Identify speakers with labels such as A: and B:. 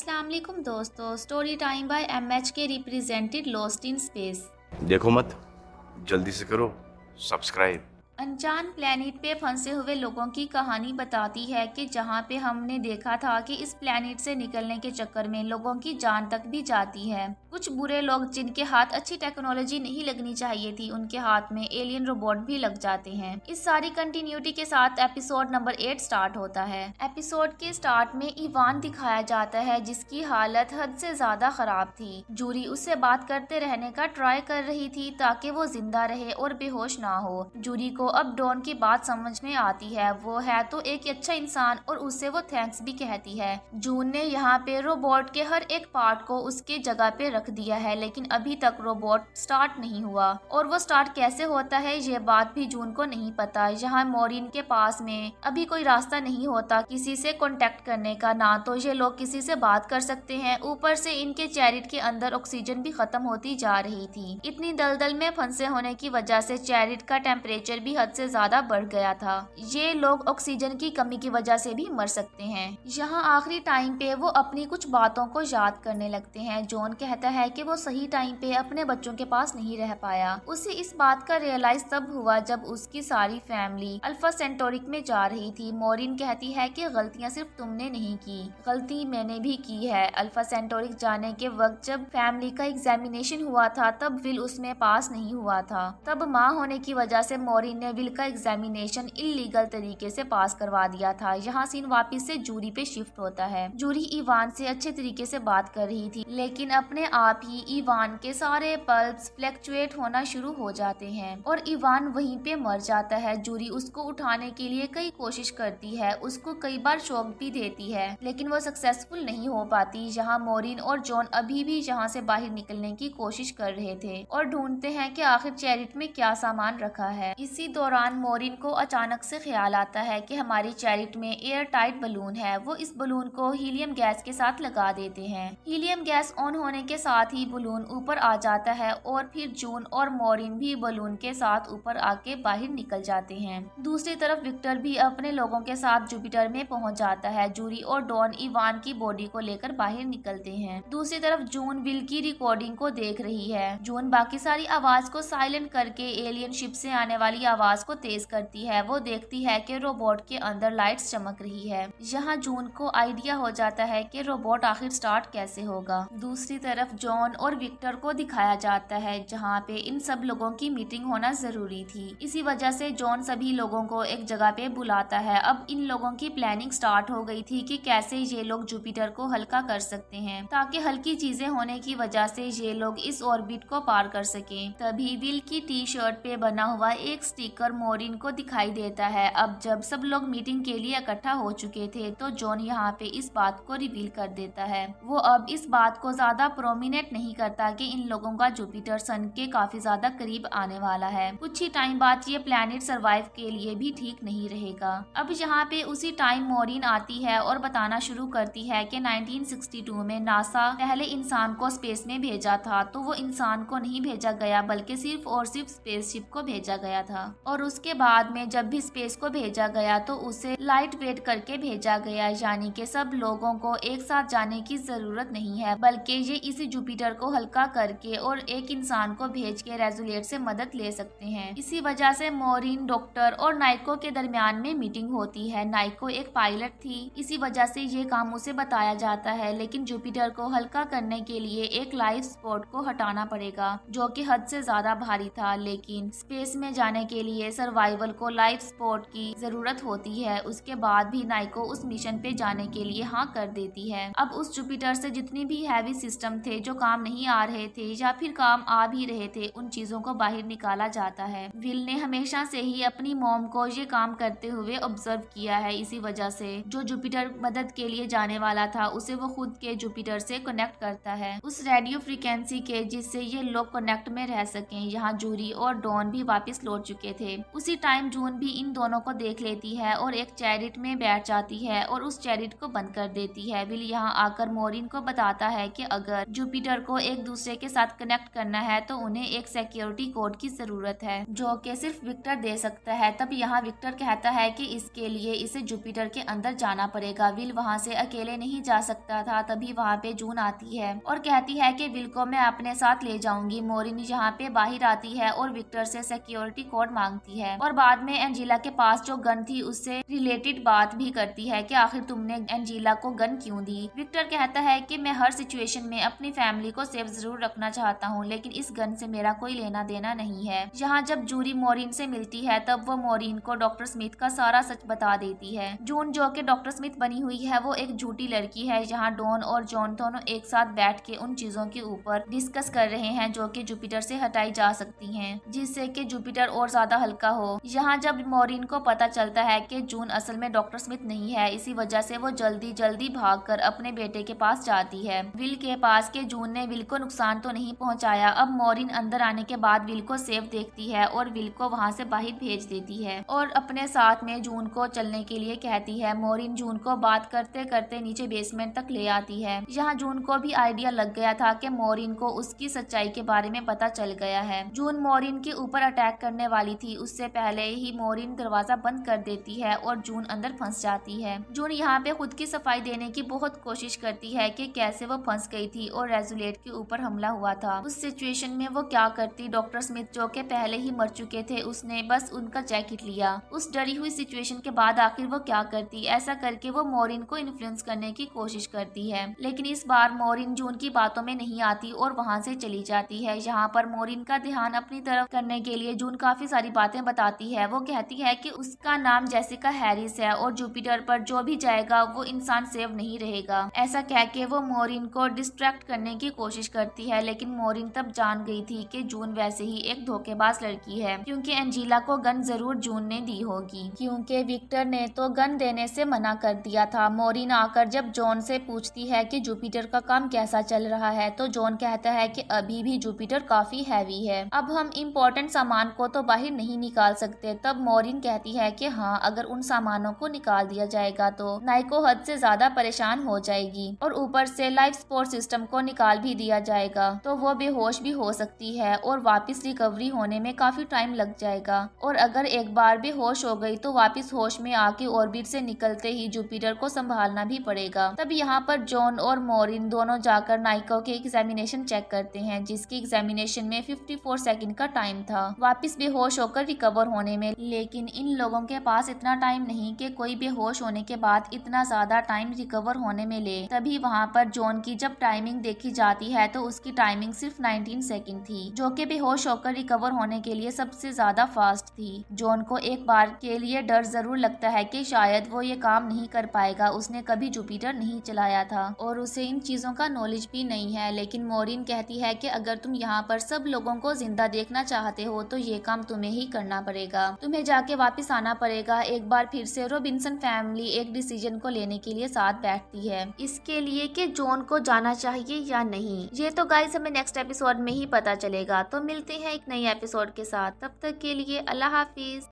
A: अस्सलाम वालेकुम दोस्तों, स्टोरी टाइम बाय एमएच के रिप्रेजेंटेड लॉस्ट इन स्पेस।
B: देखो मत, जल्दी से करो सब्सक्राइब।
A: अनजान प्लेनेट पे फंसे हुए लोगों की कहानी बताती है कि जहाँ पे हमने देखा था कि इस प्लेनेट से निकलने के चक्कर में लोगों की जान तक भी जाती है। कुछ बुरे लोग जिनके हाथ अच्छी टेक्नोलॉजी नहीं लगनी चाहिए थी, उनके हाथ में एलियन रोबोट भी लग जाते हैं। इस सारी कंटिन्यूटी के साथ एपिसोड नंबर 8 स्टार्ट होता है। एपिसोड के स्टार्ट में इवान दिखाया जाता है जिसकी हालत हद से ज्यादा खराब थी। जूरी उससे बात करते रहने का ट्राई कर रही थी ताकि वो जिंदा रहे और बेहोश ना हो। जूरी को अब डॉन की बात समझ में आती है। वो है तो एक अच्छा इंसान और उससे वो थैंक्स भी कहती है। जून ने यहाँ पे रोबोट के हर एक पार्ट को उसके जगह पे रख दिया है, लेकिन अभी तक रोबोट स्टार्ट नहीं हुआ और वो स्टार्ट कैसे होता है ये बात भी जून को नहीं पता। यहाँ मोरिन के पास में अभी कोई रास्ता नहीं होता किसी से कांटेक्ट करने का, ना तो ये लोग किसी से बात कर सकते हैं, ऊपर से इनके चैरिट के अंदर ऑक्सीजन भी खत्म होती जा रही थी। इतनी दलदल में फंसे होने की वजह से चैरिट का टेम्परेचर भी हद से ज्यादा बढ़ गया था। ये लोग ऑक्सीजन की कमी की वजह से भी मर सकते हैं। यहाँ आखिरी टाइम पे वो अपनी कुछ बातों को याद करने लगते हैं। जॉन कहता है कि वो सही टाइम पे अपने बच्चों के पास नहीं रह पाया। उसे इस बात का रियलाइज तब हुआ जब उसकी सारी फैमिली अल्फा सेंटोरिक में जा रही थी। मोरिन कहती है कि गलतियां सिर्फ तुमने नहीं की, गलती मैंने भी की है। अल्फा सेंटोरिक जाने के वक्त जब फैमिली का एग्जामिनेशन हुआ था तब विल उसमें पास नहीं हुआ था। तब माँ होने की वजह से मोरिन ने विल का एग्जामिनेशन इलीगल तरीके से पास करवा दिया था। यहाँ सीन वापस से जूरी पे शिफ्ट होता है। जूरी इवान से अच्छे तरीके से बात कर रही थी, लेकिन अपने आप ही इवान के सारे पल्स फ्लक्चुएट होना शुरू हो जाते हैं और इवान वहीं पे मर जाता है। जूरी उसको उठाने के लिए कई कोशिश करती है, उसको कई बार शॉक भी देती है, लेकिन वो सक्सेसफुल नहीं हो पाती। यहाँ मोरिन और जॉन अभी भी यहाँ से बाहर निकलने की कोशिश कर रहे थे और ढूंढते हैं कि आखिर चैरिट में क्या सामान रखा है। इसी दौरान मोरिन को अचानक से ख्याल आता है कि हमारी चैरिट में एयर टाइट बलून है। वो इस बलून को हीलियम गैस के साथ लगा देते हैं। हीलियम गैस ऑन होने के साथ ही बलून ऊपर आ जाता है और फिर जून और मोरिन भी बलून के साथ ऊपर आके बाहर निकल जाते हैं। दूसरी तरफ विक्टर भी अपने लोगों के साथ जुपिटर में पहुंच जाता है। जूरी और डॉन इवान की बॉडी को लेकर बाहर निकलते हैं। दूसरी तरफ जून विल की रिकॉर्डिंग को देख रही है। जून बाकी सारी आवाज को साइलेंट करके एलियन शिप से आने वाली आवाज को तेज करती है। वो देखती है कि रोबोट के अंदर लाइट्स चमक रही है। यहाँ जून को आइडिया हो जाता है कि रोबोट आखिर स्टार्ट कैसे होगा। दूसरी तरफ जॉन और विक्टर को दिखाया जाता है जहाँ पे इन सब लोगों की मीटिंग होना जरूरी थी। इसी वजह से जॉन सभी लोगों को एक जगह पे बुलाता है। अब इन लोगों की प्लानिंग स्टार्ट हो गई थी कि कैसे ये लोग जुपिटर को हल्का कर सकते हैं ताकि हल्की चीजें होने की वजह से ये लोग इस ऑर्बिट को पार कर सकें। तभी विल की टी शर्ट पे बना हुआ एक स्टिकर मोरिन को दिखाई देता है। अब जब सब लोग मीटिंग के लिए इकट्ठा हो चुके थे तो जॉन यहाँ पे इस बात को रिवील कर देता है। वो अब इस बात को ज्यादा प्रोमिनेंट नहीं करता कि इन लोगों का जुपिटर सन के काफी ज्यादा करीब आने वाला है। कुछ ही टाइम बाद ये प्लेनेट सर्वाइव के लिए भी ठीक नहीं रहेगा। अब यहाँ पे उसी टाइम मोरिन आती है और बताना शुरू करती है कि 1962 में नासा पहले इंसान को स्पेस में भेजा था, तो वो इंसान को नहीं भेजा गया बल्कि सिर्फ और सिर्फ स्पेसशिप को भेजा गया था। और उसके बाद में जब भी स्पेस को भेजा गया तो उसे लाइट वेट करके भेजा गया, यानी कि सब लोगों को एक साथ जाने की जरूरत नहीं है, बल्कि ये इसी जुपिटर को हल्का करके और एक इंसान को भेज के रेजुलेट से मदद ले सकते हैं। इसी वजह से मोरिन, डॉक्टर और नाइको के दरमियान में मीटिंग होती है। नाइको एक पायलट थी, इसी वजह से ये काम उसे बताया जाता है, लेकिन जुपिटर को हल्का करने के लिए एक लाइफ सपोर्ट को हटाना पड़ेगा जो कि हद से ज्यादा भारी था। लेकिन स्पेस में जाने के लिए सर्वाइवल को लाइफ सपोर्ट की जरूरत होती है। उसके बाद भी नाइको उस मिशन पे जाने के लिए हाँ कर देती है। अब उस जुपिटर से जितनी भी हैवी सिस्टम थे जो काम नहीं आ रहे थे या फिर काम आ भी रहे थे, उन चीजों को बाहर निकाला जाता है। विल ने हमेशा से ही अपनी मॉम को ये काम करते हुए ऑब्जर्व किया है। इसी वजह से जो जुपिटर मदद के लिए जाने वाला था उसे वो खुद के जुपिटर से कनेक्ट करता है, उस रेडियो फ्रीक्वेंसी के, जिससे ये लोग कनेक्ट में रह सकें। यहाँ जूरी और डॉन भी वापस लौट चुके थे। उसी टाइम जून भी इन दोनों को देख लेती है और एक चैरिट में बैठ जाती है और उस चैरिट को बंद कर देती है। विल यहाँ आकर मॉरिन को बताता है कि अगर जुपिटर को एक दूसरे के साथ कनेक्ट करना है तो उन्हें एक सिक्योरिटी कोड की जरूरत है जो कि सिर्फ विक्टर दे सकता है। तब यहाँ विक्टर कहता है कि इसके लिए इसे जुपिटर के अंदर जाना पड़ेगा। विल वहाँ से अकेले नहीं जा सकता था। तभी वहाँ पे जून आती है और कहती है कि विल को मैं अपने साथ ले जाऊंगी। मॉरिन यहाँ पे बाहर आती है और विक्टर से सिक्योरिटी कोड मांगती है और बाद में एंजीला के पास जो गन थी उससे रिलेटेड बात भी करती है कि आखिर तुमने एंजीला को गन क्यों दी। विक्टर कहता है कि मैं हर सिचुएशन में अपनी फैमिली को सेफ जरूर रखना चाहता हूँ, लेकिन इस गन से मेरा कोई लेना देना नहीं है। यहाँ जब जूरी मॉरिन से मिलती है तब वो मॉरिन को डॉक्टर स्मिथ का सारा सच बता देती है। जून जो कि डॉक्टर स्मिथ बनी हुई है वो एक झूठी लड़की है। यहाँ डॉन और जॉन दोनों एक साथ बैठ के उन चीजों के ऊपर डिस्कस कर रहे हैं जो कि जुपिटर से हटाई जा सकती हैं, जिससे कि जुपिटर और ज्यादा हल्का हो। यहाँ जब मॉरिन को पता चलता है कि जून असल में डॉक्टर स्मिथ नहीं है, इसी वजह से वो जल्दी जल्दी भागकर अपने बेटे के पास जाती है, विल के पास के जून ने विल को नुकसान तो नहीं पहुंचाया। अब मॉरिन अंदर आने के बाद विल को सेफ देखती है और विल को वहां से बाहर भेज देती है और अपने साथ में जून को चलने के लिए कहती है। मॉरिन जून को बात करते करते नीचे बेसमेंट तक ले आती है। यहाँ जून को भी आइडिया लग गया था कि मॉरिन को उसकी सच्चाई के बारे में पता चल गया है। जून मॉरिन के ऊपर अटैक करने वाली थी, उससे पहले ही मॉरिन दरवाजा बंद कर देती है और जून अंदर फंस जाती है। जून यहाँ पे खुद की सफाई देने की बहुत कोशिश करती है कि कैसे वो फंस गई थी और रेजुलेट के ऊपर हमला हुआ था। उस सिचुएशन में वो क्या करती। डॉक्टर स्मिथ जो के पहले ही मर चुके थे, उसने बस उनका जैकेट लिया। उस डरी हुई सिचुएशन के बाद आखिर वो क्या करती। ऐसा करके वो मॉरिन को इन्फ्लुएंस करने की कोशिश करती है, लेकिन इस बार मॉरिन जून की बातों में नहीं आती और वहाँ से चली जाती है। यहाँ पर मॉरिन का ध्यान अपनी तरफ करने के लिए जून काफी सारी बातें बताती है। वो कहती है कि उसका नाम जेसिका हैरिस है और जुपिटर पर जो भी जाएगा वो इंसान सेव नहीं रहेगा। ऐसा कह के वो मॉरिन को डिस्ट्रैक्ट करने की कोशिश करती है, लेकिन मॉरिन तब जान गई थी कि जून वैसे ही एक धोखेबाज लड़की है, क्योंकि एंजीला को गन जरूर जून ने दी होगी, क्योंकि विक्टर ने तो गन देने से मना कर दिया था। मॉरिन आकर जब जॉन से पूछती है कि जुपिटर का काम कैसा चल रहा है तो जॉन कहता है कि अभी भी जुपिटर काफी हैवी है, अब हम इम्पोर्टेंट सामान को तो बाहर नहीं निकाल सकते। तब मॉरिन कहती है कि हाँ, अगर उन सामानों को निकाल दिया जाएगा तो नाइको हद से ज्यादा परेशान हो जाएगी और ऊपर से लाइफ सपोर्ट सिस्टम को निकाल भी दिया जाएगा तो वो बेहोश भी हो सकती है और वापस रिकवरी होने में काफी टाइम लग जाएगा, और अगर एक बार बेहोश हो गई तो वापस होश में आके ऑर्बिट से निकलते ही जुपिटर को संभालना भी पड़ेगा। तब यहाँ पर जॉन और मॉरिन दोनों जाकर नाइको के एग्जामिनेशन चेक करते हैं, जिसकी एग्जामिनेशन में 54 सेकंड का टाइम था वापस बेहोश होकर रिकवर होने में। लेकिन इन लोगों के पास इतना टाइम नहीं कि कोई बेहोश होने के बाद इतना ज्यादा टाइम रिकवर होने में ले। तभी वहाँ पर जॉन की जब टाइमिंग देखी जाती है तो उसकी टाइमिंग सिर्फ 19 सेकंड थी, जो कि बेहोश होकर रिकवर होने के लिए सबसे ज्यादा फास्ट थी। जॉन को एक बार के लिए डर जरूर लगता है कि शायद वो ये काम नहीं कर पाएगा, उसने कभी जुपिटर नहीं चलाया था और उसे इन चीजों का नॉलेज भी नहीं है। लेकिन मॉरिन कहती है कि अगर तुम यहाँ पर सब लोगों को जिंदा देखना चाहते हो तो ये काम तुम्हें ही करना पड़ेगा, तुम्हें जाके वापस आना पड़ेगा। एक बार फिर से रॉबिन्सन फैमिली एक डिसीजन को लेने के लिए साथ बैठती है, इसके लिए कि जॉन को जाना चाहिए या नहीं। ये तो गाइस हमें नेक्स्ट एपिसोड में ही पता चलेगा। तो मिलते हैं एक नई एपिसोड के साथ, तब तक के लिए अल्लाह हाफिज।